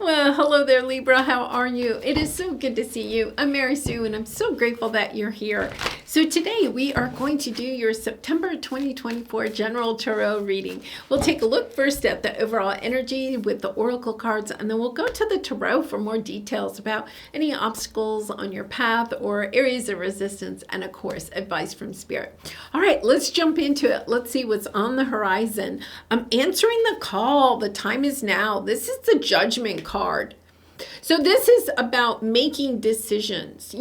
Well, hello there, Libra. How are you? It is so good to see you. I'm Mary Sue, and I'm so grateful that you're here. So today we are going to do your September 2024 General Tarot reading. We'll take a look first at the overall energy with the oracle cards, and then we'll go to the tarot for more details about any obstacles on your path or areas of resistance, and of course, advice from Spirit. All right, let's jump into it. Let's see what's on the horizon. I'm answering the call. The time is now. This is the Judgment card. So this is about making decisions,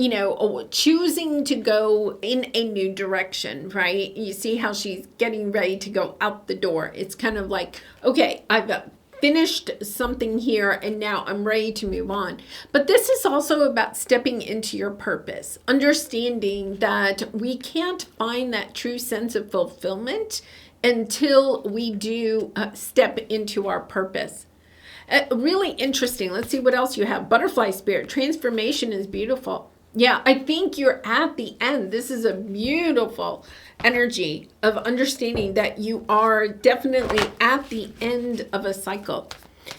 choosing to go in a new direction, right? You see how she's getting ready to go out the door. It's kind of like, okay, I've finished something here and now I'm ready to move on. But this is also about stepping into your purpose, understanding that we can't find that true sense of fulfillment until we do step into our purpose. Really interesting. Let's see what else you have. Butterfly spirit. Transformation is beautiful. Yeah, I think you're at the end. This is a beautiful energy of understanding that you are definitely at the end of a cycle.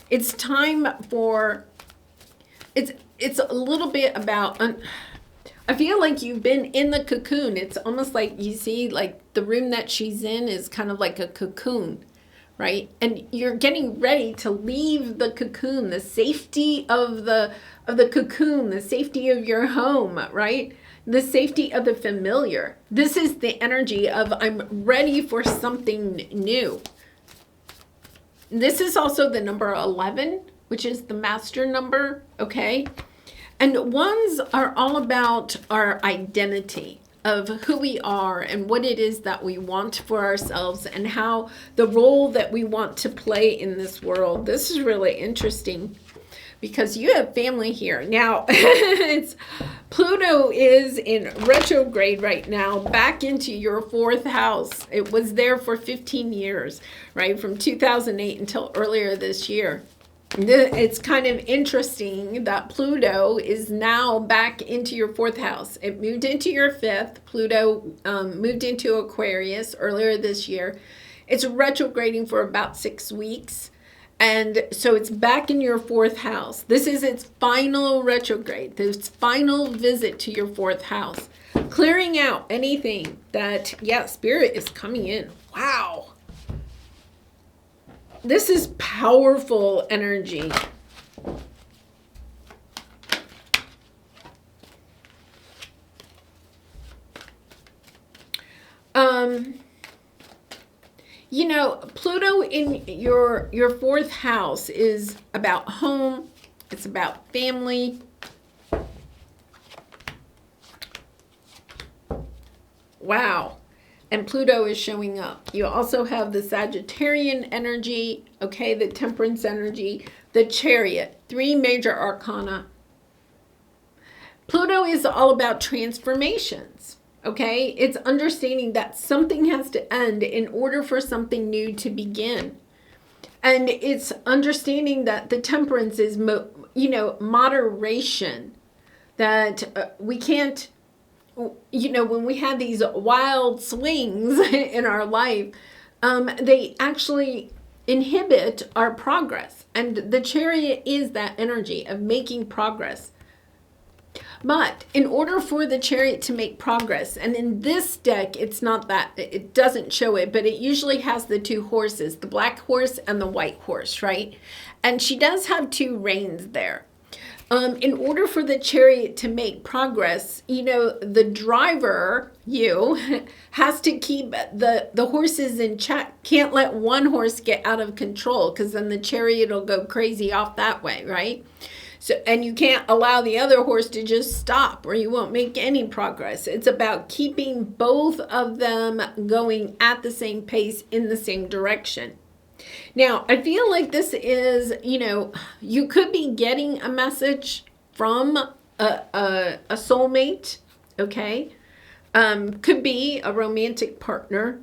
It's time for, it's a little bit about, I feel like you've been in the cocoon. It's almost like you see like the room that she's in is kind of like a cocoon. Right? And you're getting ready to leave the cocoon, the safety of the cocoon, the safety of your home, right? The safety of the familiar. This is the energy of I'm ready for something new. This is also the number 11, which is the master number, okay? And ones are all about our identity of who we are and what it is that we want for ourselves and how the role that we want to play in this world. This is really interesting because you have family here. Now, Pluto is in retrograde right now, back into your fourth house. It was there for 15 years, right? From 2008 until earlier this year. It's kind of interesting that Pluto is now back into your fourth house. It moved into your fifth. Pluto moved into Aquarius earlier this year. It's retrograding for about 6 weeks. And so it's back in your fourth house. This is its final retrograde, its final visit to your fourth house. Clearing out anything that, Spirit is coming in. Wow. This is powerful energy. Pluto in your fourth house is about home. It's about family. Wow. And Pluto is showing up. You also have the Sagittarian energy, okay, the Temperance energy, the Chariot, 3 major arcana. Pluto is all about transformations, okay? It's understanding that something has to end in order for something new to begin. And it's understanding that the Temperance is, moderation, that we can't, when we have these wild swings in our life, they actually inhibit our progress. And the Chariot is that energy of making progress. But in order for the Chariot to make progress, and in this deck, it's not that, it doesn't show it, but it usually has the 2 horses, the black horse and the white horse, right? And she does have 2 reins there. In order for the Chariot to make progress, the driver, has to keep the horses in check. Can't let one horse get out of control because then the Chariot will go crazy off that way, right? So, and you can't allow the other horse to just stop or you won't make any progress. It's about keeping both of them going at the same pace in the same direction. Now, I feel like this is, you could be getting a message from a soulmate, okay? Could be a romantic partner.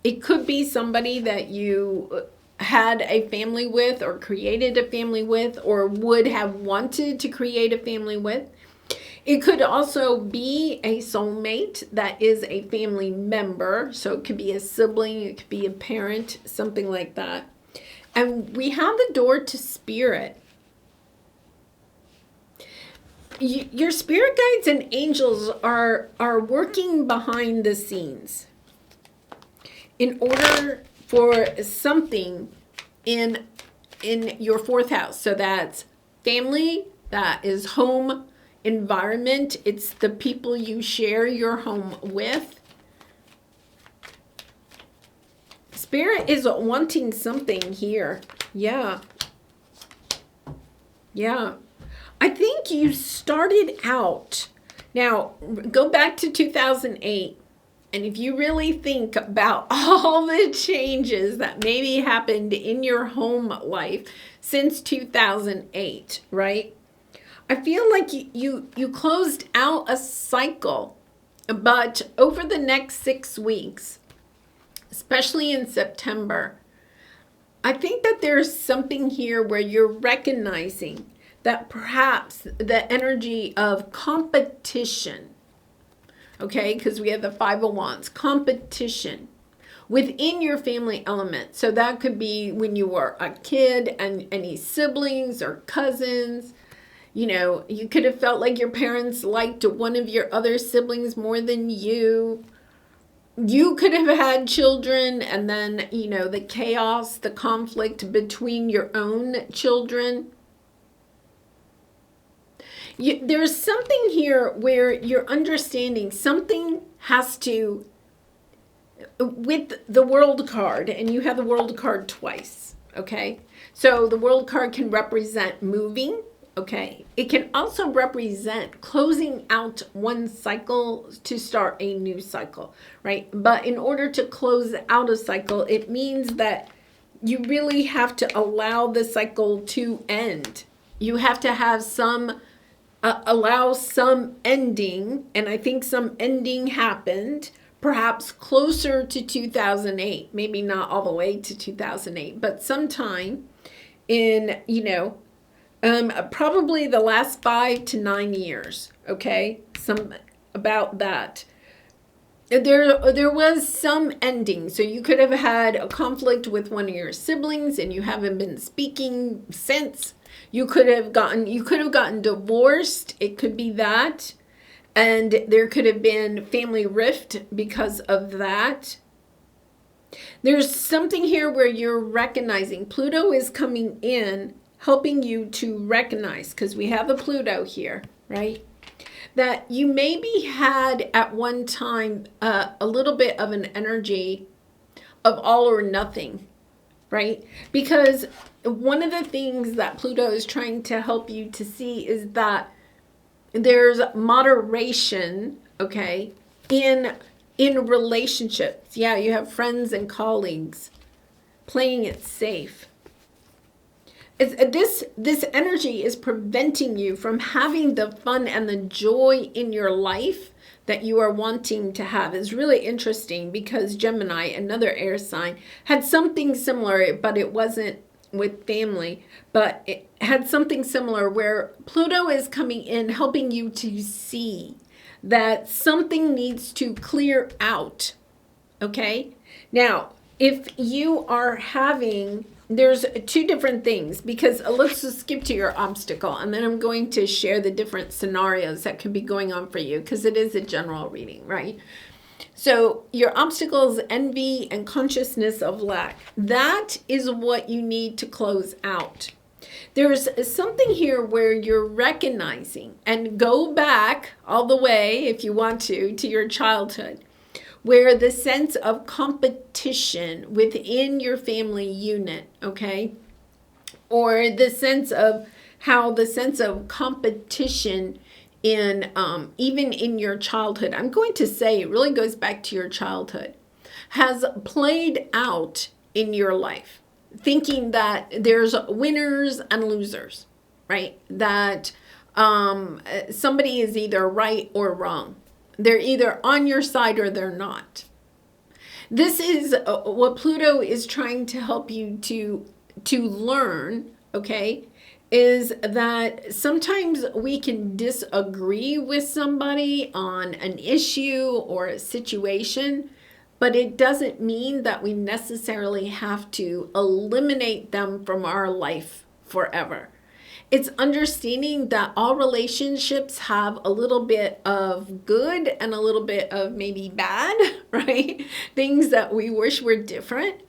It could be somebody that you had a family with or created a family with or would have wanted to create a family with. It could also be a soulmate that is a family member. So it could be a sibling, it could be a parent, something like that. And we have the door to spirit. your spirit guides and angels are working behind the scenes in order for something in your fourth house. So that's family, that is home environment. It's the people you share your home with. Spirit is wanting something here. Yeah. Yeah. I think you started out. Now, go back to 2008. And if you really think about all the changes that maybe happened in your home life since 2008, right? I feel like you closed out a cycle, but over the next 6 weeks, especially in September, I think that there's something here where you're recognizing that perhaps the energy of competition, okay, because we have the Five of Wands, competition within your family element. So that could be when you were a kid and any siblings or cousins. You know, you could have felt like your parents liked one of your other siblings more than you. You could have had children and then, you know, the chaos, the conflict between your own children. There's something here where you're understanding something has to, with the World card, and you have the World card twice, okay? So the World card can represent moving, okay? It can also represent closing out one cycle to start a new cycle, right? But in order to close out a cycle, it means that you really have to allow the cycle to end. You have to have some allow some ending, and I think some ending happened perhaps closer to 2008, maybe not all the way to 2008, but sometime in, you know, probably the last 5 to 9 years, okay? Some about that. There was some ending. So you could have had a conflict with one of your siblings and you haven't been speaking since. You could have gotten divorced. It could be that. And there could have been family rift because of that. There's something here where you're recognizing Pluto is coming in, helping you to recognize, because we have the Pluto here, right? That you maybe had at one time a little bit of an energy of all or nothing, right? Because one of the things that Pluto is trying to help you to see is that there's moderation, okay, in relationships. Yeah, you have friends and colleagues, playing it safe. This energy is preventing you from having the fun and the joy in your life that you are wanting to have. It's really interesting because Gemini, another air sign, had something similar, but it wasn't with family, but it had something similar where Pluto is coming in, helping you to see that something needs to clear out, okay? Now, if you are having, there's two different things, because let's just skip to your obstacle, and then I'm going to share the different scenarios that could be going on for you, because it is a general reading, right? So your obstacles, envy, and consciousness of lack. That is what you need to close out. There's something here where you're recognizing, and go back all the way, if you want to your childhood, where the sense of competition within your family unit, okay? Or the sense of how the sense of competition in even in your childhood, I'm going to say it really goes back to your childhood, has played out in your life, thinking that there's winners and losers, right? That somebody is either right or wrong. They're either on your side or they're not. This is what Pluto is trying to help you to learn, okay? Is that sometimes we can disagree with somebody on an issue or a situation, but it doesn't mean that we necessarily have to eliminate them from our life forever. It's understanding that all relationships have a little bit of good and a little bit of maybe bad, right? Things that we wish were different,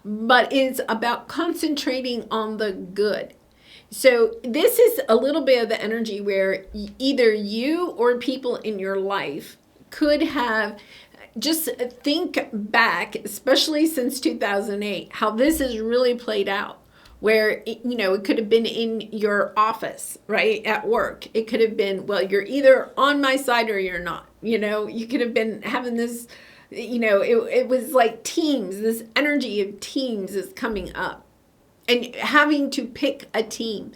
but it's about concentrating on the good. So this is a little bit of the energy where either you or people in your life could have, just think back, especially since 2008, how this has really played out. Where, it could have been in your office, right, at work. It could have been, well, you're either on my side or you're not. You could have been having this, it was like teams. This energy of teams is coming up. And having to pick a team.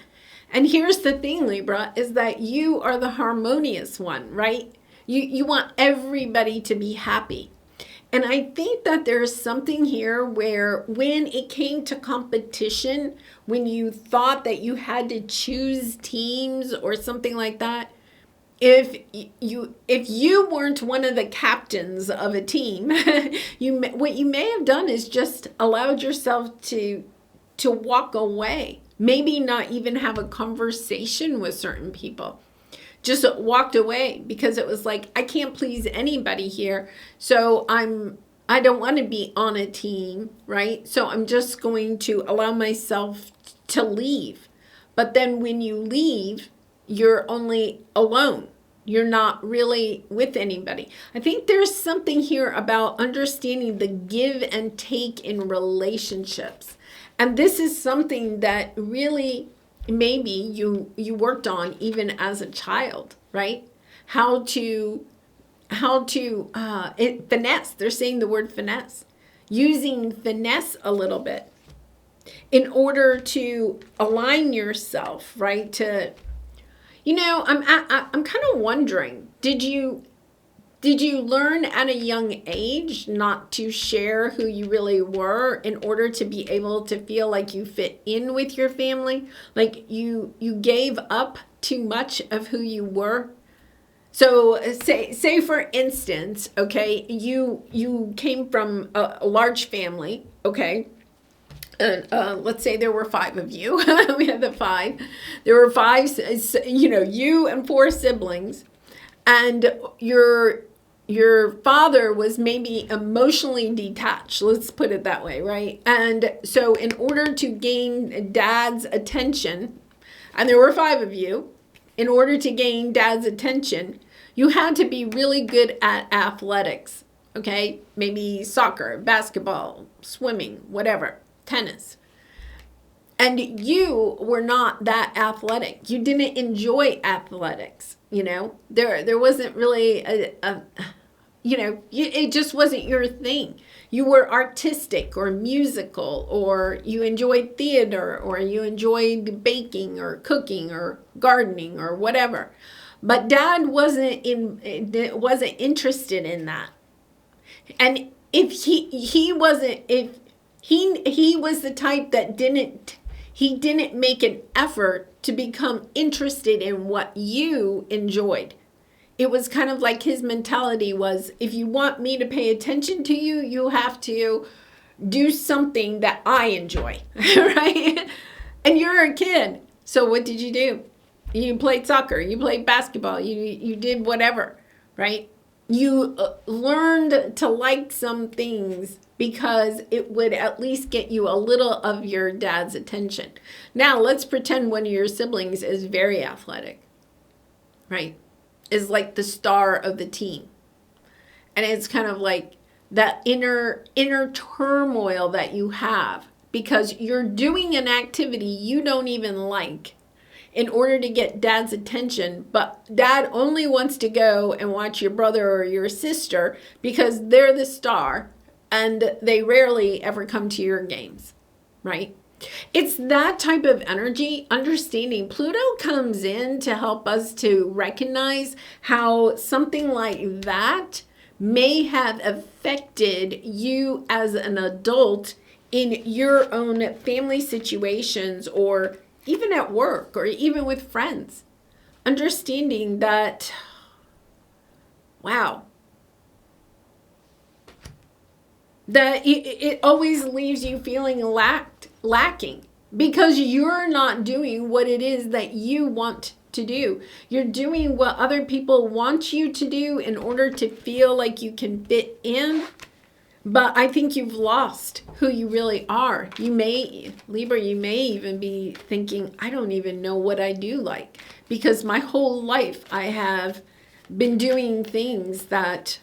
And here's the thing, Libra, is that you are the harmonious one, right? You want everybody to be happy. And I think that there's something here where when it came to competition, when you thought that you had to choose teams or something like that, if you weren't one of the captains of a team, what you may have done is just allowed yourself to walk away. Maybe not even have a conversation with certain people. Just walked away because it was like, I can't please anybody here. So I don't want to be on a team, right? So I'm just going to allow myself to leave. But then when you leave, you're only alone. You're not really with anybody. I think there's something here about understanding the give and take in relationships. And this is something that really maybe you worked on even as a child, right? How to finesse. They're saying the word finesse. Using finesse a little bit in order to align yourself, right? I'm kind of wondering, did you learn at a young age not to share who you really were in order to be able to feel like you fit in with your family? Like you gave up too much of who you were? So say for instance, okay, you came from a large family, okay? And let's say there were 5 of you. We had the 5. There were 5, you and 4 siblings. And your father was maybe emotionally detached, let's put it that way, right? And so in order to gain dad's attention, and there were 5 of you, in order to gain dad's attention, you had to be really good at athletics, okay? Maybe soccer, basketball, swimming, whatever, tennis. And you were not that athletic. You didn't enjoy athletics, There wasn't really it just wasn't your thing. You were artistic or musical, or you enjoyed theater, or you enjoyed baking or cooking or gardening or whatever. But dad wasn't interested in that. And if he was the type that didn't make an effort to become interested in what you enjoyed. It was kind of like his mentality was, if you want me to pay attention to you, you have to do something that I enjoy, right? And you're a kid. So what did you do? You played soccer, you played basketball, you did whatever, right? You learned to like some things because it would at least get you a little of your dad's attention. Now, let's pretend one of your siblings is very athletic, right? Is like the star of the team. And it's kind of like that inner turmoil that you have because you're doing an activity you don't even like in order to get dad's attention, but dad only wants to go and watch your brother or your sister because they're the star and they rarely ever come to your games, right? It's that type of energy, understanding. Pluto comes in to help us to recognize how something like that may have affected you as an adult in your own family situations, or even at work, or even with friends. Understanding that, wow, that it always leaves you feeling lacking, because you're not doing what it is that you want to do. You're doing what other people want you to do in order to feel like you can fit in. But I think you've lost who you really are. You may, Libra, you may even be thinking, I don't even know what I do like, because my whole life I have been doing things that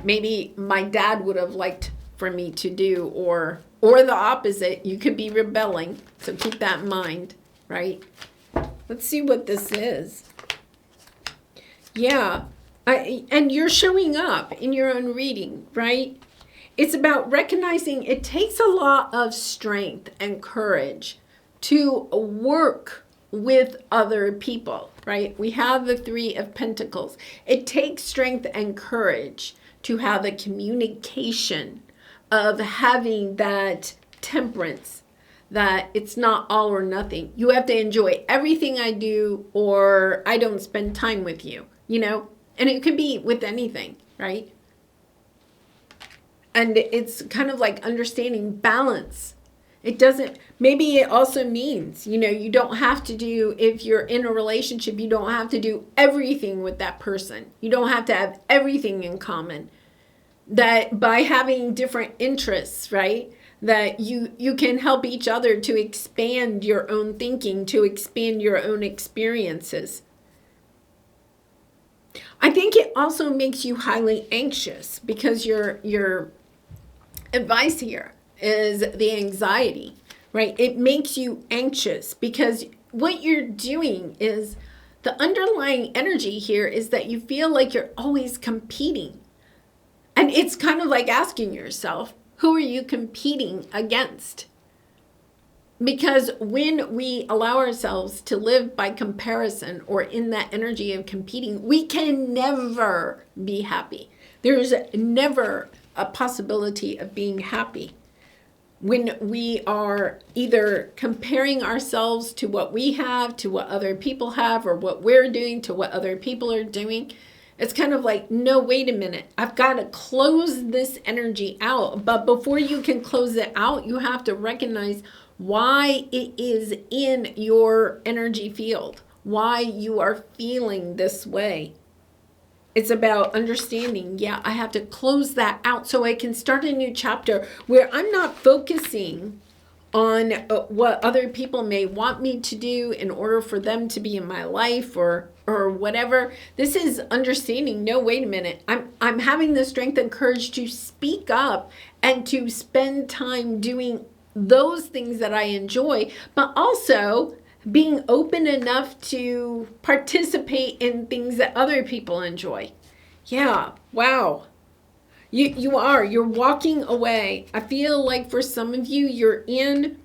maybe my dad would have liked for me to do, or the opposite. You could be rebelling. So keep that in mind, right? Let's see what this is. Yeah. And you're showing up in your own reading, right? It's about recognizing it takes a lot of strength and courage to work with other people, right? We have the Three of Pentacles. It takes strength and courage to have a communication of having that temperance, that it's not all or nothing. You have to enjoy everything I do, or I don't spend time with you, you know? And it could be with anything, right? And it's kind of like understanding balance. It doesn't, maybe it also means, you know, you don't have to do, if you're in a relationship, you don't have to do everything with that person. You don't have to have everything in common. That by having different interests, right? That you can help each other to expand your own thinking, to expand your own experiences. I think it also makes you highly anxious, because your advice here is the anxiety, right? It makes you anxious because what you're doing is, the underlying energy here is that you feel like you're always competing. And it's kind of like asking yourself, who are you competing against? Because when we allow ourselves to live by comparison, or in that energy of competing, we can never be happy. There's never a possibility of being happy when we are either comparing ourselves to what we have, to what other people have, or what we're doing to what other people are doing. It's kind of like, no, wait a minute. I've got to close this energy out. But before you can close it out, you have to recognize why it is in your energy field, why you are feeling this way. It's about understanding, yeah, I have to close that out so I can start a new chapter where I'm not focusing on what other people may want me to do in order for them to be in my life, or whatever. This is understanding, no, wait a minute. I'm having the strength and courage to speak up and to spend time doing those things that I enjoy, but also being open enough to participate in things that other people enjoy. Yeah, wow. You're walking away. I feel like for some of you, you're in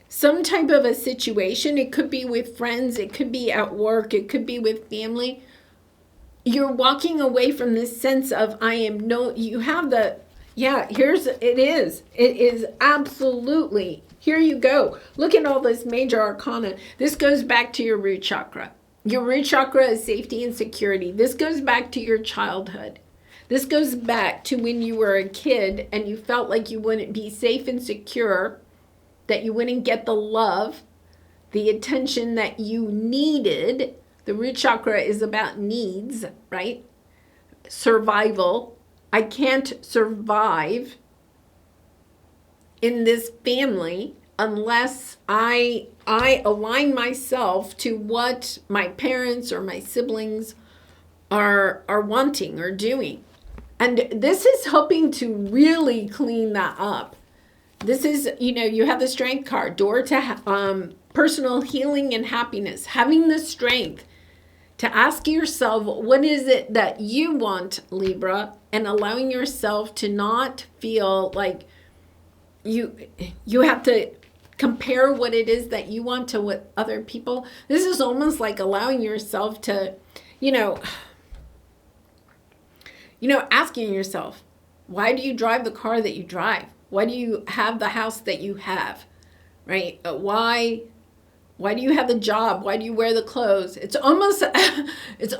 some type of a situation. It could be with friends, it could be at work, it could be with family. You're walking away from this sense of it is absolutely, here you go. Look at all this major arcana. This goes back to your root chakra. Your root chakra is safety and security. This goes back to your childhood. This goes back to when you were a kid and you felt like you wouldn't be safe and secure, that you wouldn't get the love, the attention that you needed. The root chakra is about needs, right? Survival. I can't survive in this family unless I align myself to what my parents or my siblings are wanting or doing. And this is helping to really clean that up. This is, you have the strength card, door to personal healing and happiness. Having the strength to ask yourself, what is it that you want, Libra? And allowing yourself to not feel like you have to compare what it is that you want to what other people. This is almost like allowing yourself to, asking yourself, why do you drive the car that you drive? Why do you have the house that you have, right? Why do you have the job? Why do you wear the clothes? It's almost like it's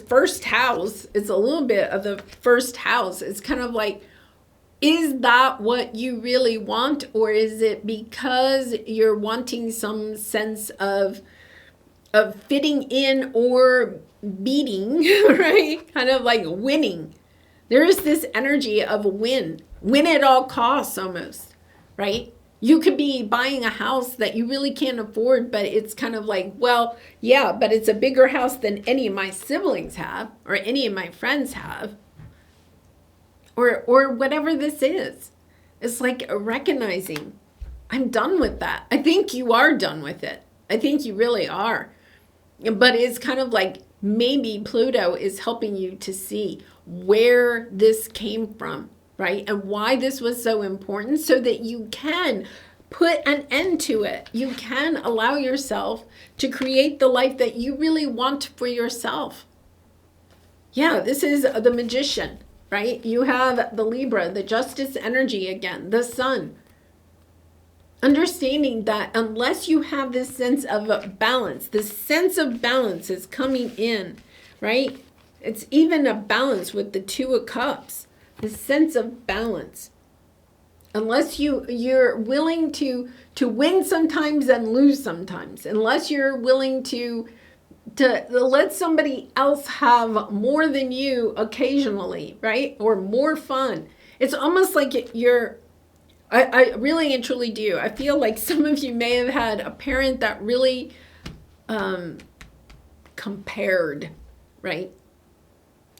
first house. It's a little bit of the first house. It's kind of like, Is that what you really want, or is it because you're wanting some sense of fitting in or beating, right? Kind of like winning. There is this energy of win at all costs almost, right? You could be buying a house that you really can't afford, but it's kind of like, well, yeah, but it's a bigger house than any of my siblings have or any of my friends have, or whatever this is. It's like recognizing, I'm done with that. I think you are done with it. I think you really are. But it's kind of like maybe Pluto is helping you to see where this came from, right? And why this was so important, so that you can put an end to it. You can allow yourself to create the life that you really want for yourself. Yeah, this is the Magician, right? You have the Libra, the Justice energy again, the Sun. Understanding that unless you have this sense of balance, this sense of balance is coming in, right? It's even a balance with the Two of Cups, this sense of balance. Unless you're willing to win sometimes and lose sometimes, unless you're willing to let somebody else have more than you occasionally, right? Or more fun. It's almost like I really and truly do. I feel like some of you may have had a parent that really compared, right?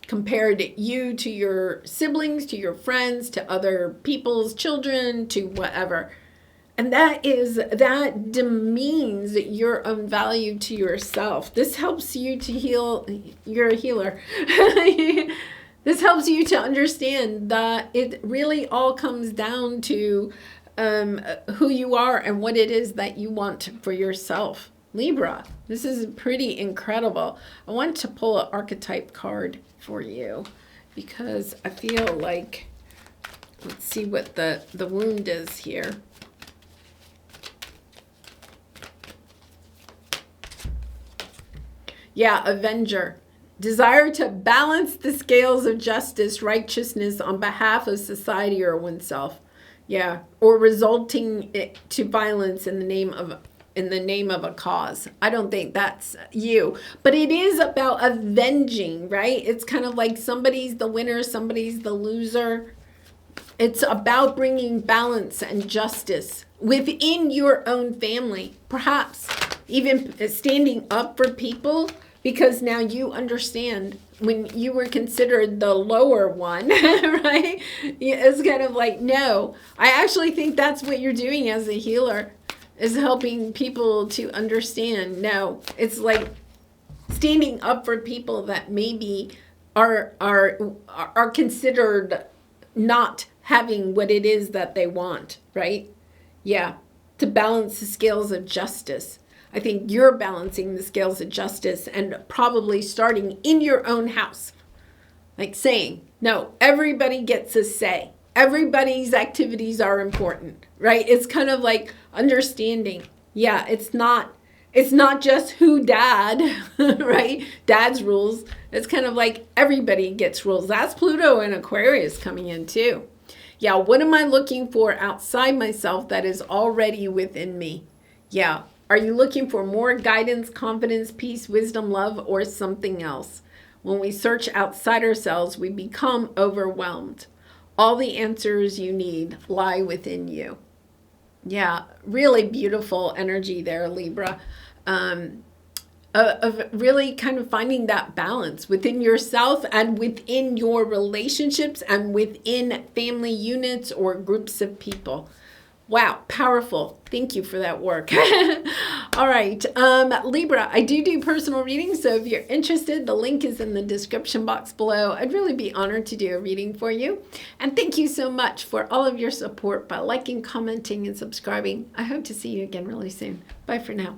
Compared you to your siblings, to your friends, to other people's children, to whatever. And that demeans your own value to yourself. This helps you to heal. You're a healer. This helps you to understand that it really all comes down to who you are and what it is that you want for yourself. Libra, this is pretty incredible. I want to pull an archetype card for you because I feel like, let's see what the wound is here. Yeah, Avenger. Desire to balance the scales of justice, righteousness on behalf of society or oneself. Yeah, or resulting to violence in the name of a cause. I don't think that's you, but it is about avenging, right? It's kind of like somebody's the winner, somebody's the loser. It's about bringing balance and justice within your own family, perhaps even standing up for people. Because now you understand when you were considered the lower one, right? It's kind of like, no, I actually think that's what you're doing as a healer, is helping people to understand. No, it's like standing up for people that maybe are considered not having what it is that they want, right? Yeah, to balance the scales of justice. I think you're balancing the scales of justice and probably starting in your own house. Like saying, no, everybody gets a say. Everybody's activities are important, right? It's kind of like understanding. Yeah, it's not just who dad, right? Dad's rules. It's kind of like everybody gets rules. That's Pluto and Aquarius coming in too. Yeah, what am I looking for outside myself that is already within me? Yeah. Are you looking for more guidance, confidence, peace, wisdom, love, or something else? When we search outside ourselves, we become overwhelmed. All the answers you need lie within you. Yeah, really beautiful energy there, Libra. Of really kind of finding that balance within yourself and within your relationships and within family units or groups of people. Wow, powerful. Thank you for that work. All right, Libra, I do personal readings, so if you're interested, the link is in the description box below. I'd really be honored to do a reading for you. And thank you so much for all of your support by liking, commenting, and subscribing. I hope to see you again really soon. Bye for now.